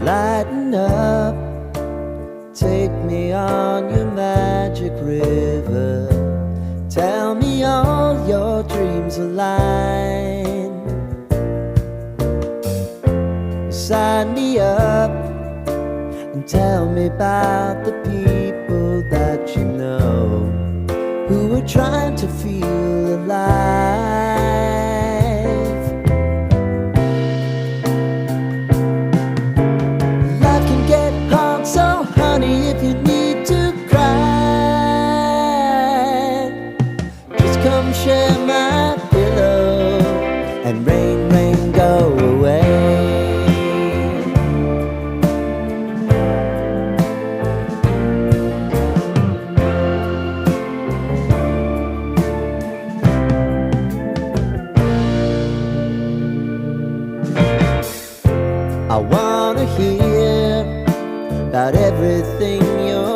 Lighten up, take me on your magic river. Tell me all your dreams align. Sign me up and tell me about the people that you know who are trying to feel alive. Life can get hard, so honey, if you need to cry, just come share my pillow and rain, rain, go away. I wanna hear about everything you're